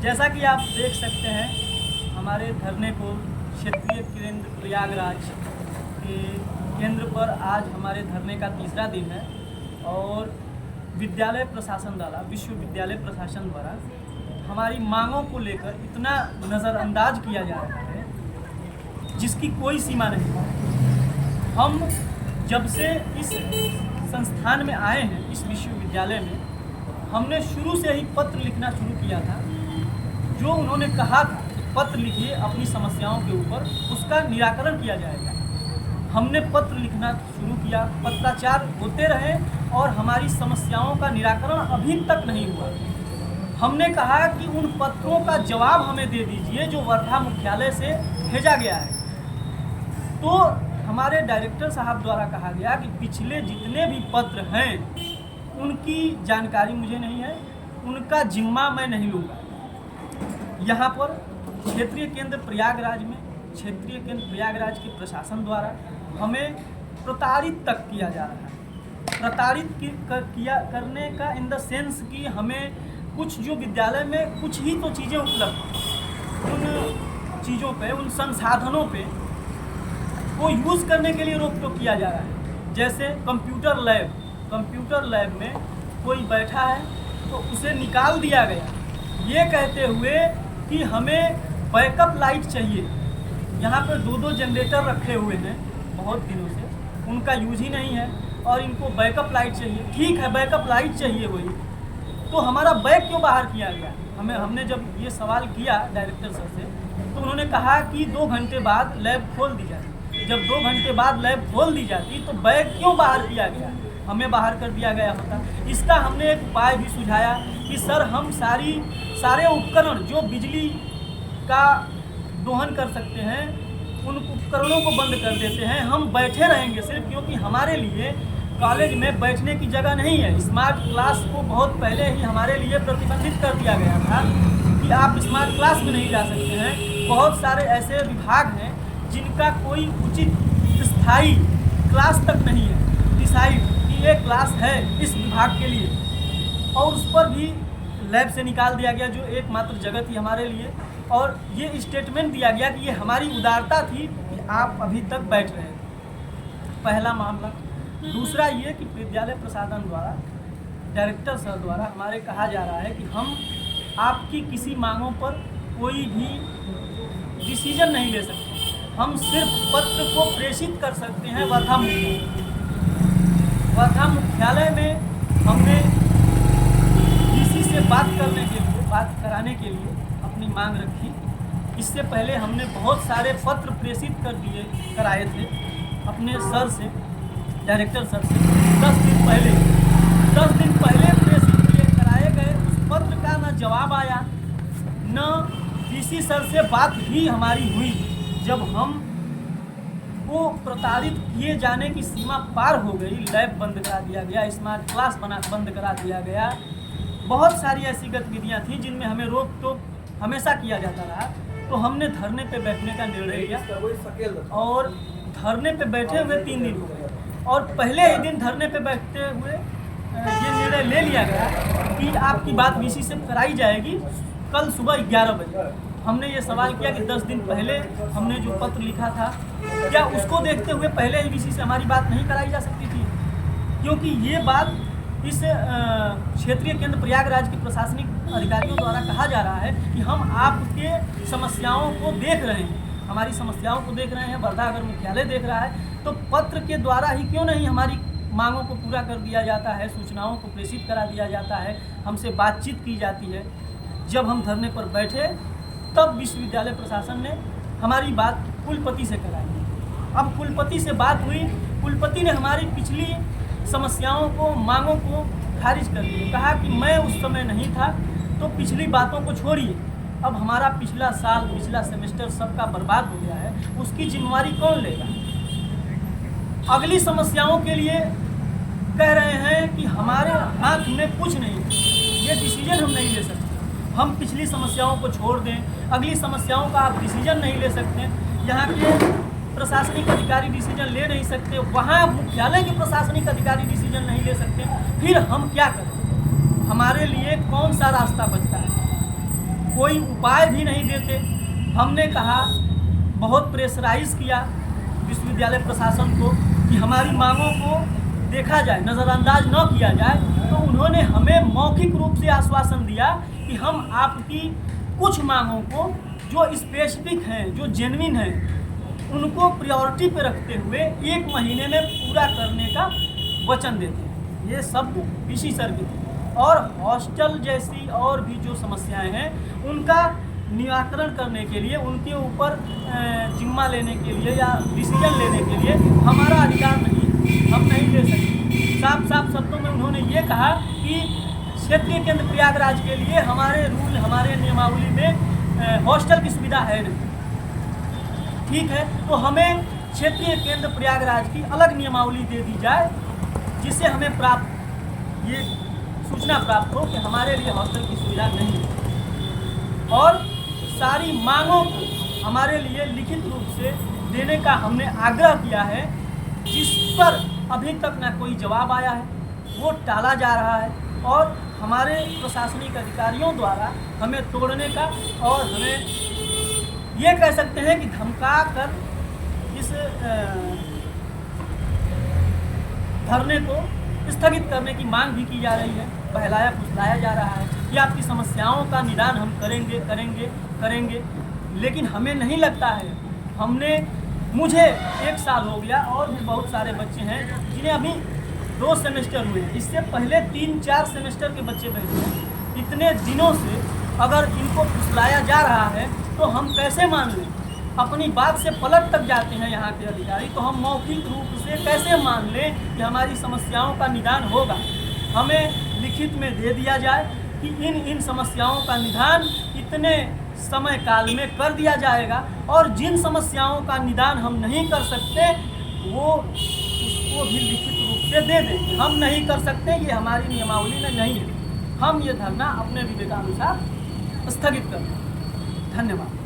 जैसा कि आप देख सकते हैं, हमारे धरने को क्षेत्रीय केंद्र प्रयागराज के केंद्र पर आज हमारे धरने का तीसरा दिन है और विद्यालय प्रशासन द्वारा, विश्वविद्यालय प्रशासन द्वारा हमारी मांगों को लेकर इतना नज़रअंदाज किया जा रहा है जिसकी कोई सीमा नहीं है। हम जब से इस संस्थान में आए हैं, इस विश्वविद्यालय में, हमने शुरू से ही पत्र लिखना शुरू किया था। जो उन्होंने कहा था पत्र लिखिए अपनी समस्याओं के ऊपर, उसका निराकरण किया जाएगा। हमने पत्र लिखना शुरू किया, पत्राचार होते रहे और हमारी समस्याओं का निराकरण अभी तक नहीं हुआ। हमने कहा कि उन पत्रों का जवाब हमें दे दीजिए जो वर्धा मुख्यालय से भेजा गया है। तो हमारे डायरेक्टर साहब द्वारा कहा गया कि पिछले जितने भी पत्र हैं उनकी जानकारी मुझे नहीं है, उनका जिम्मा मैं नहीं लूँगा। यहाँ पर क्षेत्रीय केंद्र प्रयागराज में, क्षेत्रीय केंद्र प्रयागराज के प्रशासन द्वारा हमें प्रताड़ित तक किया जा रहा है। प्रताड़ित करने का इन द सेंस कि हमें कुछ जो विद्यालय में कुछ ही तो चीज़ें उपलब्ध हैं, उन चीज़ों पे, उन संसाधनों पे वो यूज़ करने के लिए रोक टोक किया जा रहा है। जैसे कंप्यूटर लैब में कोई बैठा है तो उसे निकाल दिया गया, ये कहते हुए कि हमें बैकअप लाइट चाहिए। यहाँ पर दो जनरेटर रखे हुए हैं बहुत दिनों से, उनका यूज़ ही नहीं है और इनको बैकअप लाइट चाहिए। ठीक है, बैकअप लाइट चाहिए वही, तो हमारा बैग क्यों बाहर किया गया? हमने जब ये सवाल किया डायरेक्टर सर से तो उन्होंने कहा कि 2 घंटे बाद लैब खोल दी जाती। जब 2 घंटे बाद लैब खोल दी जाती तो बैग क्यों बाहर किया गया? हमें बाहर कर दिया गया होता। इसका हमने एक उपाय भी सुझाया कि सर हम सारे उपकरण जो बिजली का दोहन कर सकते हैं उन उपकरणों को बंद कर देते हैं, हम बैठे रहेंगे सिर्फ, क्योंकि हमारे लिए कॉलेज में बैठने की जगह नहीं है। स्मार्ट क्लास को बहुत पहले ही हमारे लिए प्रतिबंधित कर दिया गया था कि आप स्मार्ट क्लास में नहीं जा सकते हैं। बहुत सारे ऐसे विभाग हैं जिनका कोई उचित स्थायी क्लास तक नहीं है, डिसाइड कि ये क्लास है इस विभाग के लिए, और उस पर भी लैब से निकाल दिया गया जो एकमात्र जगह थी हमारे लिए। और ये स्टेटमेंट दिया गया कि ये हमारी उदारता थी कि आप अभी तक बैठ रहे हैं। पहला मामला। दूसरा ये कि विद्यालय प्रशासन द्वारा, डायरेक्टर सर द्वारा हमारे कहा जा रहा है कि हम आपकी किसी मांगों पर कोई भी डिसीजन नहीं ले सकते, हम सिर्फ पत्र को प्रेषित कर सकते हैं वर्धा मुख्यालय में। हमने डीसी से बात कराने के लिए अपनी मांग रखी। इससे पहले हमने बहुत सारे पत्र प्रेषित कराए थे अपने सर से, डायरेक्टर सर से। 10 दिन पहले प्रेषित कराए गए। उस पत्र का न जवाब आया, न डीसी सर से बात भी हमारी हुई। जब हम वो प्रताड़ित किए जाने की सीमा पार हो गई, लैब बंद करा दिया गया, स्मार्ट क्लास बंद करा दिया गया, बहुत सारी ऐसी गतिविधियां थी जिनमें हमें रोक टोक हमेशा किया जाता रहा। तो हमने धरने पे बैठने का निर्णय लिया और धरने पे बैठे हुए 3 दिन हो गए। और पहले ही दिन धरने पे बैठते हुए ये निर्णय ले लिया गया कि आपकी बात वीसी से कराई जाएगी कल सुबह 11 बजे। हमने ये सवाल किया कि 10 दिन पहले हमने जो पत्र लिखा था, क्या उसको देखते हुए पहले ही वीसी से हमारी बात नहीं कराई जा सकती थी? क्योंकि ये बात इस क्षेत्रीय केंद्र प्रयागराज के प्रशासनिक अधिकारियों द्वारा कहा जा रहा है कि हम आपके समस्याओं को देख रहे हैं, हमारी समस्याओं को देख रहे हैं, वर्धा अगर मुख्यालय देख रहा है, तो पत्र के द्वारा ही क्यों नहीं हमारी मांगों को पूरा कर दिया जाता है, सूचनाओं को प्रेषित करा दिया जाता है, हमसे बातचीत की जाती है। जब हम धरने पर बैठे तब विश्वविद्यालय प्रशासन ने हमारी बात कुलपति से कराई। अब कुलपति से बात हुई, कुलपति ने हमारी पिछली समस्याओं को, मांगों को खारिज कर दिया। कहा कि मैं उस समय नहीं था, तो पिछली बातों को छोड़िए, अब हमारा पिछला साल, पिछला सेमेस्टर सबका बर्बाद हो गया है, उसकी जिम्मेवारी कौन लेगा? अगली समस्याओं के लिए कह रहे हैं कि हमारे हाथ में कुछ नहीं है, ये डिसीजन हम नहीं ले सकते। हम पिछली समस्याओं को छोड़ दें, अगली समस्याओं का आप डिसीजन नहीं ले सकते। यहाँ के प्रशासनिक अधिकारी डिसीजन ले नहीं सकते, वहाँ मुख्यालय के प्रशासनिक अधिकारी डिसीजन नहीं ले सकते, फिर हम क्या करें? हमारे लिए कौन सा रास्ता बचता है? कोई उपाय भी नहीं देते। हमने कहा, बहुत प्रेशराइज किया विश्वविद्यालय प्रशासन को कि हमारी मांगों को देखा जाए, नज़रअंदाज न किया जाए। तो उन्होंने हमें मौखिक रूप से आश्वासन दिया कि हम आपकी कुछ मांगों को जो स्पेसिफिक हैं, जो जेन्युइन हैं, उनको प्रायोरिटी पे रखते हुए 1 महीने में पूरा करने का वचन देते हैं। ये सब पीसी सर की थी। और हॉस्टल जैसी और भी जो समस्याएं हैं उनका निराकरण करने के लिए, उनके ऊपर जिम्मा लेने के लिए या डिसीजन लेने के लिए हमारा अधिकार नहीं, हम नहीं ले सकते। साफ साफ शब्दों में उन्होंने ये कहा कि क्षेत्रीय केंद्र प्रयागराज के लिए हमारे रूल, हमारे नियमावली में हॉस्टल की सुविधा है नहीं। ठीक है, तो हमें क्षेत्रीय केंद्र प्रयागराज की अलग नियमावली दे दी जाए, जिससे हमें ये सूचना प्राप्त हो कि हमारे लिए हॉस्टल की सुविधा नहीं है। और सारी मांगों को हमारे लिए लिखित रूप से देने का हमने आग्रह किया है, जिस पर अभी तक ना कोई जवाब आया है, वो टाला जा रहा है। और हमारे प्रशासनिक अधिकारियों द्वारा हमें तोड़ने का और हमें ये कह सकते हैं कि धमका कर इस धरने को स्थगित करने की मांग भी की जा रही है। बहलाया फुसलाया जा रहा है कि आपकी समस्याओं का निदान हम करेंगे करेंगे करेंगे, लेकिन हमें नहीं लगता है। मुझे 1 साल हो गया और भी बहुत सारे बच्चे हैं जिन्हें अभी 2 सेमेस्टर हुए हैं। इससे पहले 3-4 सेमेस्टर के बच्चे बैठे हैं। इतने दिनों से अगर इनको फुसलाया जा रहा है तो हम कैसे मान लें? अपनी बात से पलट तक जाते हैं यहाँ के अधिकारी, तो हम मौखिक रूप से कैसे मान लें कि हमारी समस्याओं का निदान होगा? हमें लिखित में दे दिया जाए कि इन समस्याओं का निदान इतने समय काल में कर दिया जाएगा, और जिन समस्याओं का निदान हम नहीं कर सकते वो उसको भी लिखित रूप से दे देंगे। हम नहीं कर सकते, ये हमारी नियमावली में नहीं है। हम ये धरना अपने विवेकानुसार स्थगित कर दें। धन्यवाद।